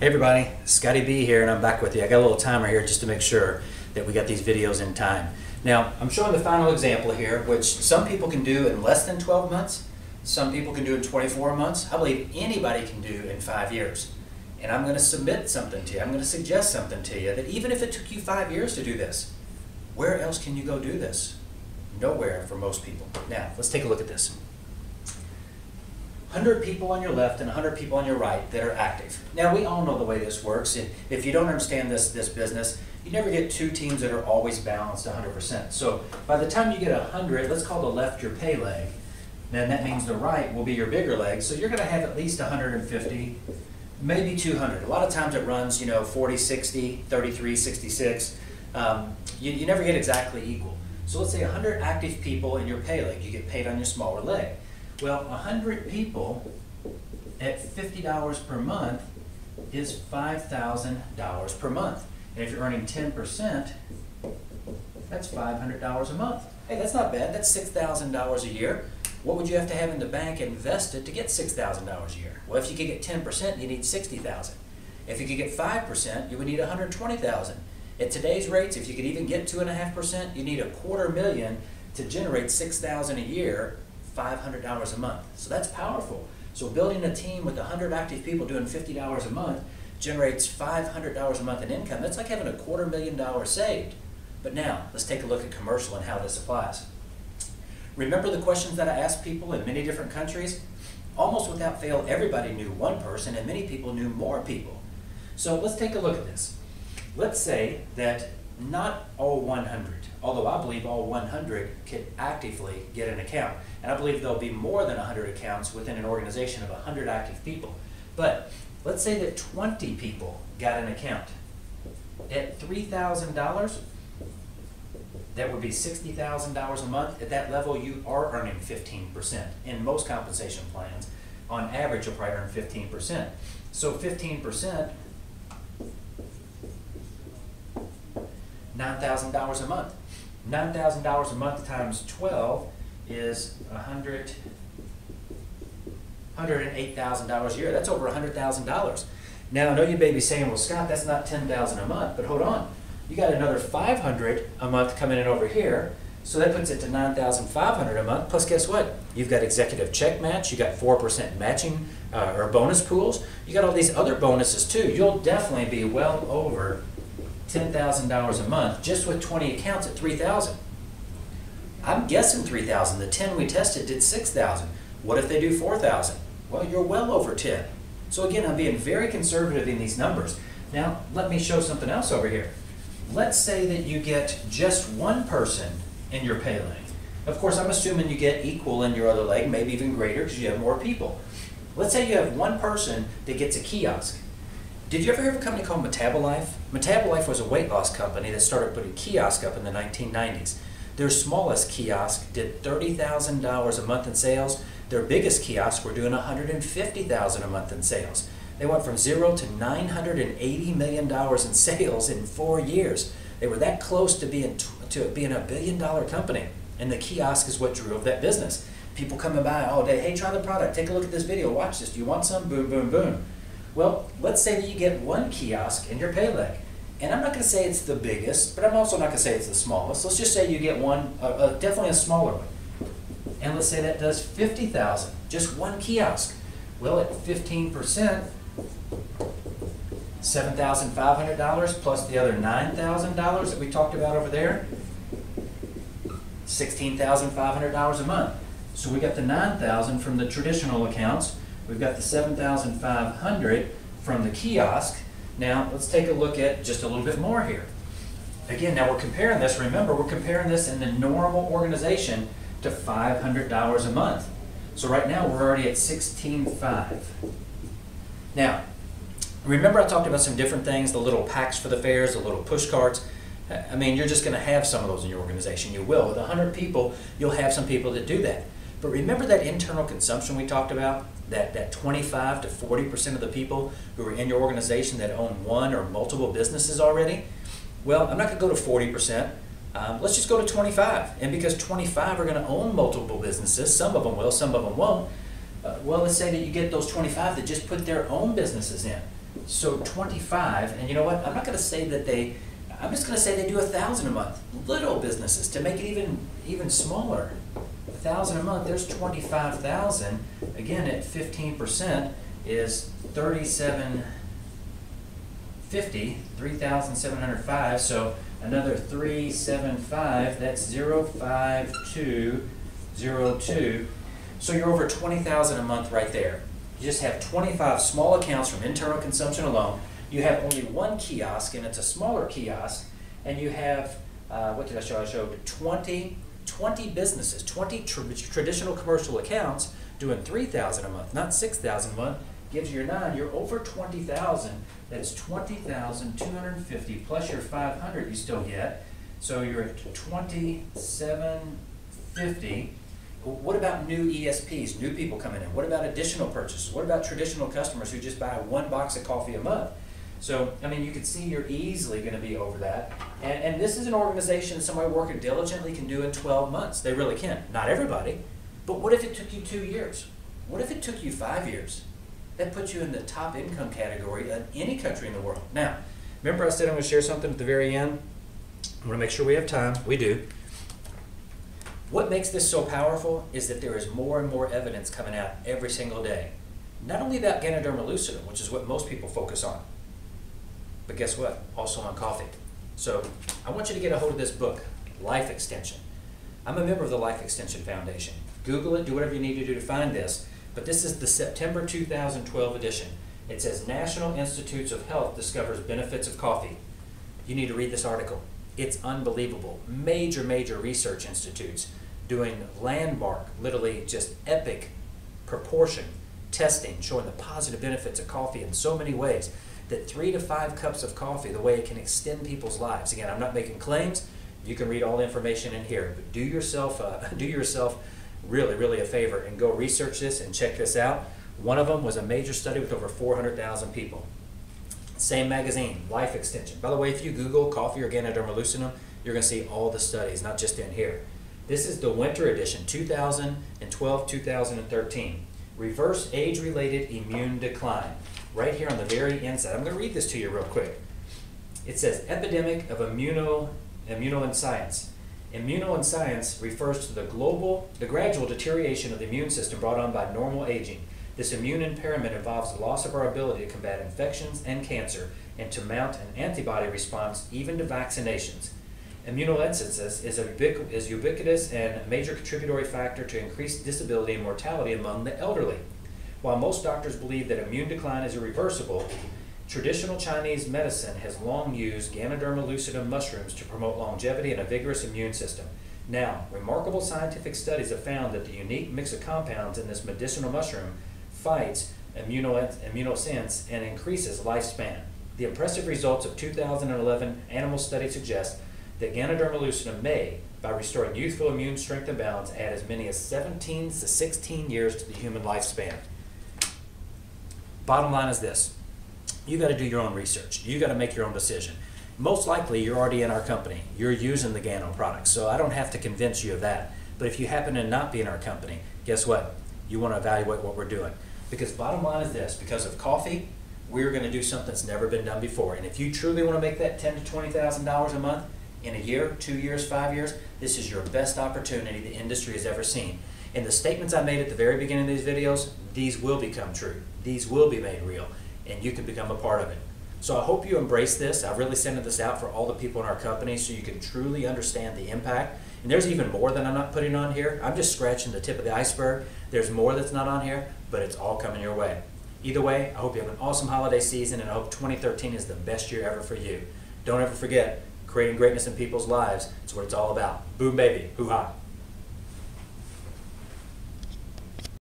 Hey everybody, Scotty B here, and I'm back with you. I got a little timer here just to make sure that we got these videos in time. Now, I'm showing the final example here, which some people can do in less than 12 months, some people can do in 24 months. I believe anybody can do in 5 years. And I'm going to submit something to you, I'm going to suggest something to you, that even if it took you 5 years to do this, where else can you go do this? Nowhere for most people. Now, let's take a look at this. 100 people on your left and 100 people on your right that are active. Now, we all know the way this works. And if you don't understand this business, you never get two teams that are always balanced 100%. So by the time you get 100, let's call the left your pay leg. Then that means the right will be your bigger leg. So you're going to have at least 150, maybe 200. A lot of times it runs, 40, 60, 33, 66. You never get exactly equal. So let's say 100 active people in your pay leg. You get paid on your smaller leg. Well, 100 people at $50 per month is $5,000 per month. And if you're earning 10%, that's $500 a month. Hey, that's not bad. That's $6,000 a year. What would you have to have in the bank invested to get $6,000 a year? Well, if you could get 10%, you need $60,000. If you could get 5%, you would need $120,000. At today's rates, if you could even get 2.5%, you need $250,000 to generate $6,000 a year, $500 a month. So that's powerful. So building a team with 100 active people doing $50 a month generates $500 a month in income. That's like having $250,000 saved. But now, let's take a look at commercial and how this applies. Remember the questions that I asked people in many different countries? Almost without fail, everybody knew one person, and many people knew more people. So let's take a look at this. Let's say that not all 100, although I believe all 100 can actively get an account. And I believe there'll be more than 100 accounts within an organization of 100 active people. But let's say that 20 people got an account. At $3,000, that would be $60,000 a month. At that level, you are earning 15%. In most compensation plans, on average, you'll probably earn 15%. So 15%, $9,000 a month. $9,000 a month times 12 is $108,000 a year. That's over $100,000. Now, I know you may be saying, well, Scott, that's not $10,000 a month, but hold on. You got another $500 a month coming in over here, so that puts it to $9,500 a month. Plus, guess what? You've got executive check match, you got 4% matching or bonus pools. You got all these other bonuses too. You'll definitely be well over $10,000 a month just with 20 accounts at $3,000. I'm guessing $3,000. The 10 we tested did $6,000. What if they do $4,000? Well, you're well over 10. So again, I'm being very conservative in these numbers. Now, let me show something else over here. Let's say that you get just one person in your pay leg. Of course, I'm assuming you get equal in your other leg, maybe even greater because you have more people. Let's say you have one person that gets a kiosk. Did you ever hear of a company called Metabolife? Metabolife was a weight loss company that started putting kiosks up in the 1990s. Their smallest kiosk did $30,000 a month in sales. Their biggest kiosks were doing $150,000 a month in sales. They went from zero to $980 million in sales in 4 years. They were that close to being a billion-dollar company. And the kiosk is what drove that business. People coming by all day, hey, try the product, take a look at this video, watch this, do you want some? Boom, boom, boom. Well, let's say that you get one kiosk in your pay leg. And I'm not going to say it's the biggest, but I'm also not going to say it's the smallest. Let's just say you get one, definitely a smaller one. And let's say that does $50,000, just one kiosk. Well, at 15%, $7,500 plus the other $9,000 that we talked about over there, $16,500 a month. So we got the $9,000 from the traditional accounts. We've got the $7,500 from the kiosk. Now, let's take a look at just a little bit more here. Again, now we're comparing this. Remember, we're comparing this in the normal organization to $500 a month. So right now, we're already at $16,500. Now, remember I talked about some different things, the little packs for the fairs, the little push carts. I mean, you're just going to have some of those in your organization. You will. With 100 people, you'll have some people that do that. But remember that internal consumption we talked about? That 25 to 40% of the people who are in your organization that own one or multiple businesses already? Well, I'm not going to go to 40%. Let's just go to 25. And because 25 are going to own multiple businesses, some of them will, some of them won't. Well, let's say that you get those 25 that just put their own businesses in. So 25, and you know what? I'm not going to say that I'm just going to say they do 1,000 a month. Little businesses, to make it even smaller. 1,000 a month, there's 25,000. Again, at 15% is 3,750, 3,705. So another 375, that's 05202. So you're over 20,000 a month right there. You just have 25 small accounts from internal consumption alone. You have only one kiosk, and it's a smaller kiosk, and you have, what did I show? I showed 20 businesses, 20 traditional commercial accounts doing 3,000 a month, not 6,000 a month. Gives you your 9. You're over 20,000. That's 20,250 plus your 500 you still get. So you're at 2,750. What about new ESPs, new people coming in? What about additional purchases? What about traditional customers who just buy 1 box of coffee a month? So, I mean, you can see you're easily going to be over that. And this is an organization somebody working diligently can do in 12 months. They really can. Not everybody. But what if it took you 2 years? What if it took you 5 years? That puts you in the top income category of any country in the world. Now, remember I said I'm going to share something at the very end? I want to make sure we have time. We do. What makes this so powerful is that there is more and more evidence coming out every single day. Not only about Ganoderma lucidum, which is what most people focus on, but guess what? Also on coffee. So I want you to get a hold of this book, Life Extension. I'm a member of the Life Extension Foundation. Google it, do whatever you need to do to find this, but this is the September 2012 edition. It says National Institutes of Health discovers benefits of coffee. You need to read this article. It's unbelievable. Major research institutes doing landmark, literally just epic proportion testing, showing the positive benefits of coffee in so many ways, that 3 to 5 cups of coffee, the way it can extend people's lives. Again, I'm not making claims. You can read all the information in here, but do yourself really a favor and go research this and check this out. One of them was a major study with over 400,000 people. Same magazine, Life Extension. By the way, if you Google coffee or Ganoderma lucidum, you're going to see all the studies, not just in here. This is the winter edition, 2012-2013. Reverse age-related immune decline. Right here on the very inside. I'm going to read this to you real quick. It says, epidemic of immunoinscience. Immunoinscience refers to the gradual deterioration of the immune system brought on by normal aging. This immune impairment involves the loss of our ability to combat infections and cancer and to mount an antibody response even to vaccinations. Immunodeficiency is ubiquitous and a major contributory factor to increased disability and mortality among the elderly. While most doctors believe that immune decline is irreversible, traditional Chinese medicine has long used Ganoderma lucidum mushrooms to promote longevity and a vigorous immune system. Now, remarkable scientific studies have found that the unique mix of compounds in this medicinal mushroom fights immunosenescence and increases lifespan. The impressive results of 2011 animal study suggest that Ganoderma lucidum may, by restoring youthful immune strength and balance, add as many as 17 to 16 years to the human lifespan. Bottom line is this. You got to do your own research. You got to make your own decision. Most likely, you're already in our company. You're using the Gano products, so I don't have to convince you of that. But if you happen to not be in our company, guess what? You want to evaluate what we're doing. Because bottom line is this, because of coffee, we're going to do something that's never been done before. And if you truly want to make that $10,000 to $20,000 a month in a year, 2 years, 5 years, this is your best opportunity the industry has ever seen. And the statements I made at the very beginning of these videos, these will become true. These will be made real, and you can become a part of it. So I hope you embrace this. I've really sent this out for all the people in our company so you can truly understand the impact. And there's even more that I'm not putting on here. I'm just scratching the tip of the iceberg. There's more that's not on here, but it's all coming your way. Either way, I hope you have an awesome holiday season, and I hope 2013 is the best year ever for you. Don't ever forget, creating greatness in people's lives is what it's all about. Boom, baby. Hoo-ha.